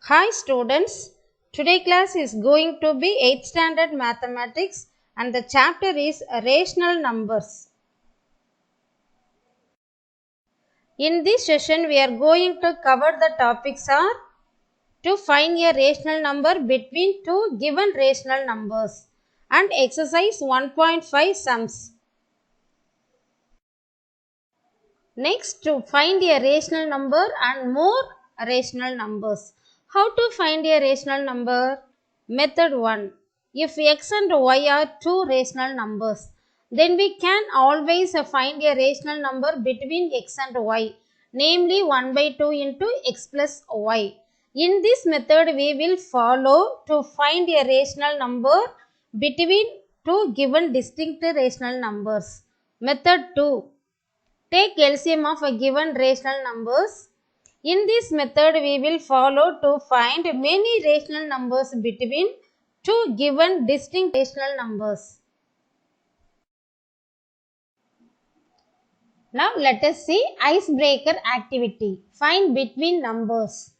Hi students, today class is going to be 8th standard mathematics and the chapter is rational numbers. In this session we are going to cover the topics are to find a rational number between two given rational numbers and exercise 1.5 sums. Next, to find a rational number and more rational numbers. How to find a rational number? Method 1. If x and y are two rational numbers, then we can always find a rational number between x and y, namely 1 by 2 into x plus y. In this method, we will follow to find a rational number between two given distinct rational numbers. Method 2. Take LCM of a given rational numbers. In this method, we will follow to find many rational numbers between two given distinct rational numbers. Now let us see icebreaker activity. Find between numbers.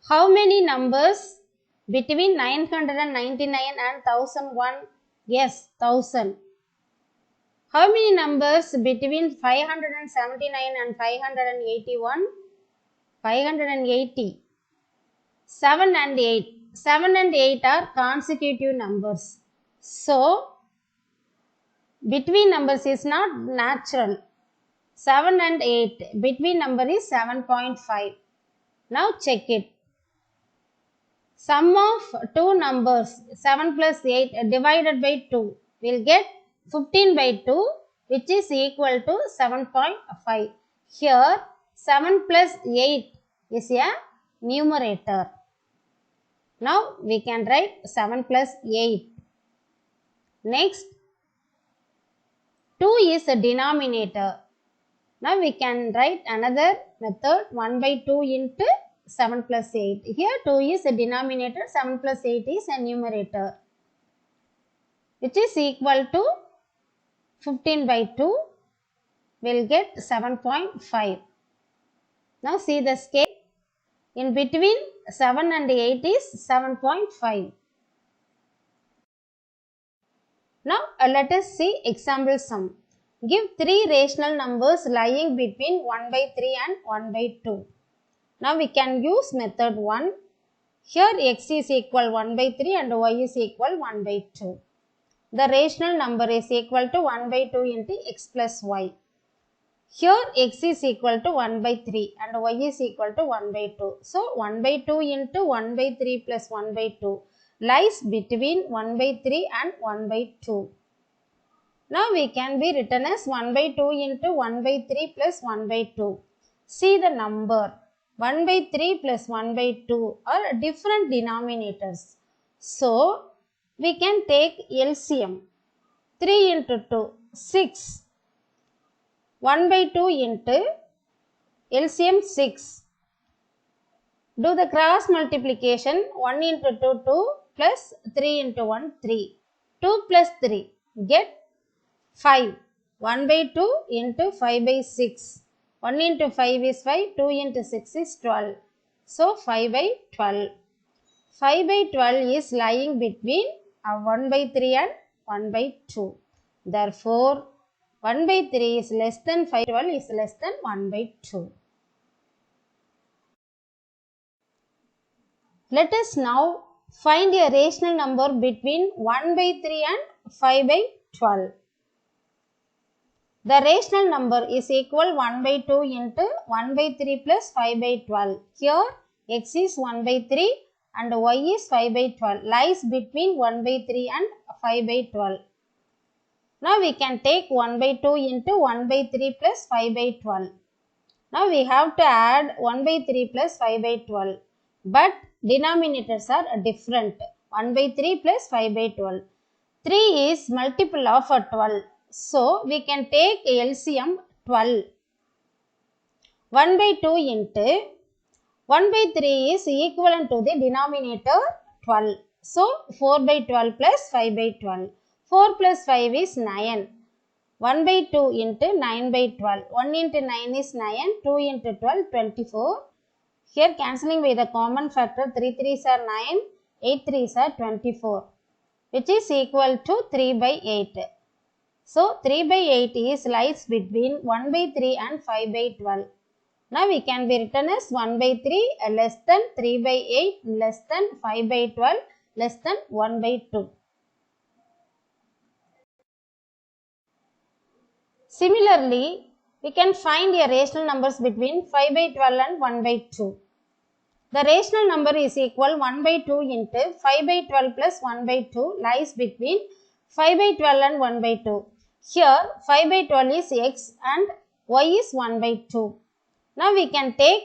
How many numbers between 999 and 1001? Yes, 1000. How many numbers between 579 and 581? 580. 7 and 8. 7 and 8 are consecutive numbers. So, between numbers is not natural. 7 and 8. Between number is 7.5. Now check it. Sum of two numbers 7 plus 8 divided by 2 will get 15 by 2, which is equal to 7.5. Here 7 plus 8 is a numerator. Now we can write 7 plus 8. Next, 2 is a denominator. Now we can write another method 1 by 2 into 7 plus 8. Here 2 is a denominator, 7 plus 8 is a numerator, which is equal to 15 by 2 will get 7.5. Now see the scale. In between 7 and 8 is 7.5. Now let us see example sum. Give three rational numbers lying between 1 by 3 and 1 by 2. Now we can use method 1. Here x is equal 1 by 3 and y is equal 1 by 2. The rational number is equal to 1 by 2 into x plus y. Here x is equal to 1 by 3 and y is equal to 1 by 2. So 1 by 2 into 1 by 3 plus 1 by 2 lies between 1 by 3 and 1 by 2. Now we can be written as 1 by 2 into 1 by 3 plus 1 by 2. See the number. 1 by 3 plus 1 by 2 are different denominators. So, we can take LCM. 3 into 2, 6. 1 by 2 into LCM 6. Do the cross multiplication. 1 into 2, 2 plus 3 into 1, 3. 2 plus 3, get 5. 1 by 2 into 5 by 6. 1 into 5 is 5, 2 into 6 is 12. So, 5 by 12. 5 by 12 is lying between 1 by 3 and 1 by 2. Therefore, 1 by 3 is less than 5 by 12 is less than 1 by 2. Let us now find a rational number between 1 by 3 and 5 by 12. The rational number is equal 1 by 2 into 1 by 3 plus 5 by 12. Here x is 1 by 3 and y is 5 by 12 lies between 1 by 3 and 5 by 12. Now we can take 1 by 2 into 1 by 3 plus 5 by 12. Now we have to add 1 by 3 plus 5 by 12. But denominators are different. 1 by 3 plus 5 by 12. 3 is multiple of 12. So, we can take LCM 12. 1 by 2 into 1 by 3 is equivalent to the denominator 12. So, 4 by 12 plus 5 by 12. 4 plus 5 is 9. 1 by 2 into 9 by 12. 1 into 9 is 9. 2 into 12, 24. Here cancelling by the common factor 3 3s are 9, 8 3s are 24, which is equal to 3 by 8. So 3 by 8 is lies between 1 by 3 and 5 by 12. Now we can be written as 1 by 3 less than 3 by 8 less than 5 by 12 less than 1 by 2. Similarly, we can find a rational numbers between 5 by 12 and 1 by 2. The rational number is equal 1 by 2 into 5 by 12 plus 1 by 2 lies between 5 by 12 and 1 by 2. Here 5 by 12 is x and y is 1 by 2. Now we can take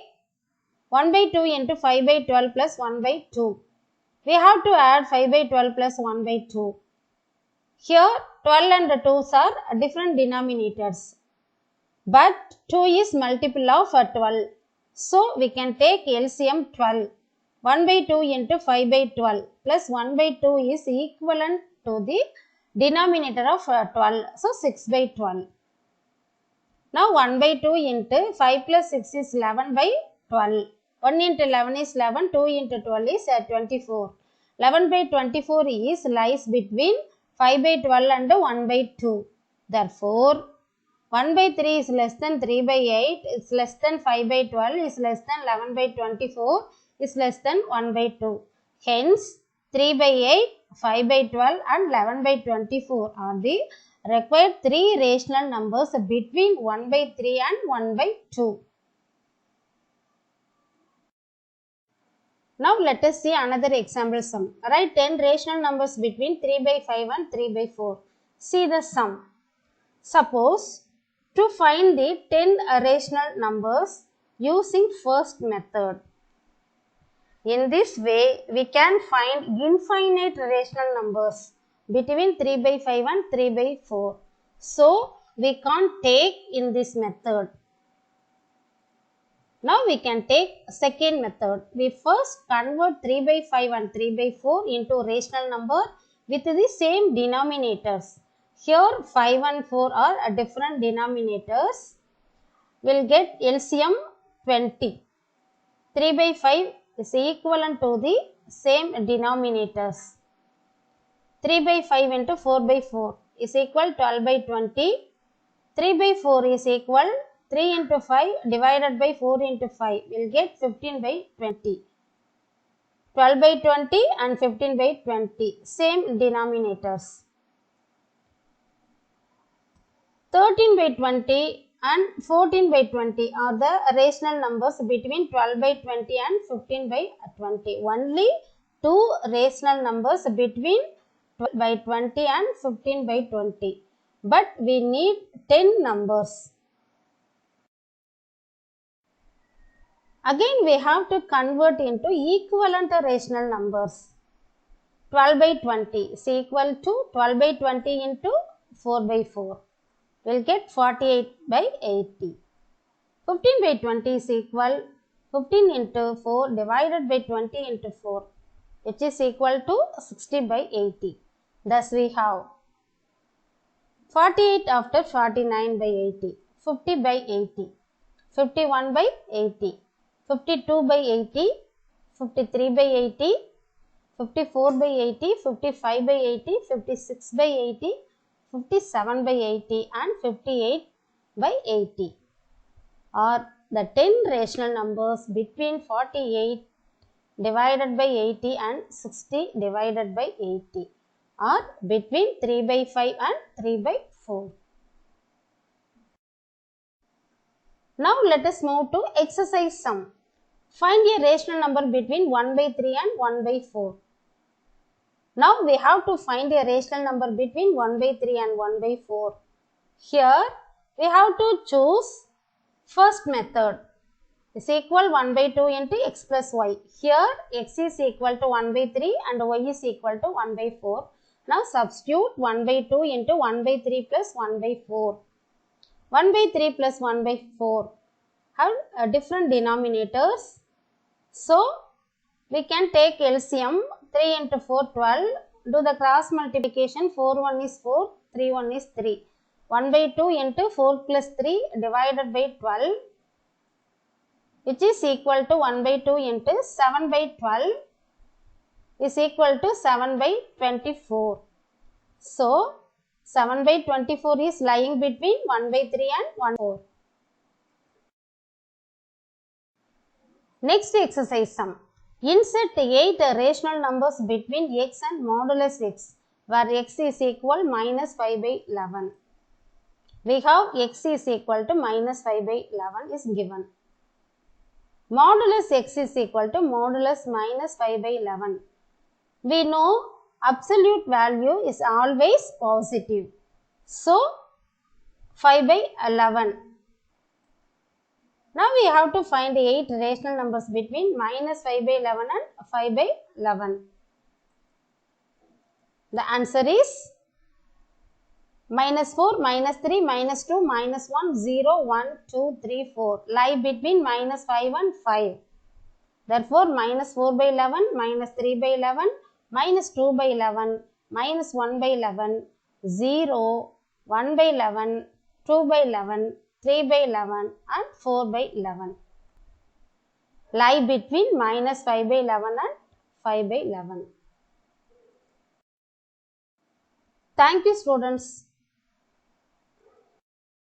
1 by 2 into 5 by 12 plus 1 by 2. We have to add 5 by 12 plus 1 by 2. Here 12 and 2's are different denominators. But 2 is multiple of 12. So we can take LCM 12. 1 by 2 into 5 by 12 plus 1 by 2 is equivalent to the denominator of 12. So 6 by 12. Now 1 by 2 into 5 plus 6 is 11 by 12. 1 into 11 is 11, 2 into 12 is 24. 11 by 24 is lies between 5 by 12 and 1 by 2. Therefore, 1 by 3 is less than 3 by 8, is less than 5 by 12, is less than 11 by 24, is less than 1 by 2. Hence, 3 by 8, 5 by 12 and 11 by 24 are the required three rational numbers between 1 by 3 and 1 by 2. Now let us see another example sum. Write 10 rational numbers between 3 by 5 and 3 by 4. See the sum. Suppose to find the 10 rational numbers using first method. In this way, we can find infinite rational numbers between 3 by 5 and 3 by 4. So, we can't take in this method. Now we can take second method. We first convert 3 by 5 and 3 by 4 into rational number with the same denominators. Here 5 and 4 are different denominators. We'll get LCM 20. 3 by 5 is equivalent to the same denominators. 3 by 5 into 4 by 4 is equal 12 by 20. 3 by 4 is equal 3 into 5 divided by 4 into 5 will get 15 by 20. 12 by 20 and 15 by 20, same denominators. 13 by 20 and 14 by 20 are the rational numbers between 12 by 20 and 15 by 20. Only two rational numbers between 12 by 20 and 15 by 20. But we need 10 numbers. Again, we have to convert into equivalent rational numbers. 12 by 20 is equal to 12 by 20 into 4 by 4. We'll get 48 by 80. 15 by 20 is equal 15 into 4 divided by 20 into 4, which is equal to 60 by 80. Thus, we have 48 after 49 by 80, 50 by 80, 51 by 80. 52 by 80, 53 by 80, 54 by 80, 55 by 80, 56 by 80, 57 by 80 and 58 by 80 are the 10 rational numbers between 48 divided by 80 and 60 divided by 80 are between 3 by 5 and 3 by 4. Now let us move to exercise sum. Find a rational number between 1 by 3 and 1 by 4. Now we have to find a rational number between 1 by 3 and 1 by 4. Here we have to choose first method is equal 1 by 2 into x plus y. Here x is equal to 1 by 3 and y is equal to 1 by 4. Now substitute 1 by 2 into 1 by 3 plus 1 by 4. 1 by 3 plus 1 by 4 have different denominators. So, we can take LCM 3 into 4, 12. Do the cross multiplication. 4 1 is 4, 3 1 is 3. 1 by 2 into 4 plus 3 divided by 12. which is equal to 1 by 2 into 7 by 12 is equal to 7 by 24. So, 7 by 24 is lying between 1 by 3 and 1 by 4. Next exercise sum. Insert 8 rational numbers between x and modulus x, where x is equal minus 5 by 11. We have x is equal to minus 5 by 11 is given. Modulus x is equal to modulus minus 5 by 11. We know absolute value is always positive. So, 5 by 11. Now we have to find 8 rational numbers between minus 5 by 11 and 5 by 11. The answer is minus 4, minus 3, minus 2, minus 1, 0, 1, 2, 3, 4. Lie between minus 5 and 5. Therefore, minus 4 by 11, minus 3 by 11, minus 2 by 11, minus 1 by 11, 0, 1 by 11, 2 by 11, 3 by 11 and 4 by 11. Lie between minus 5 by 11 and 5 by 11. Thank you, students.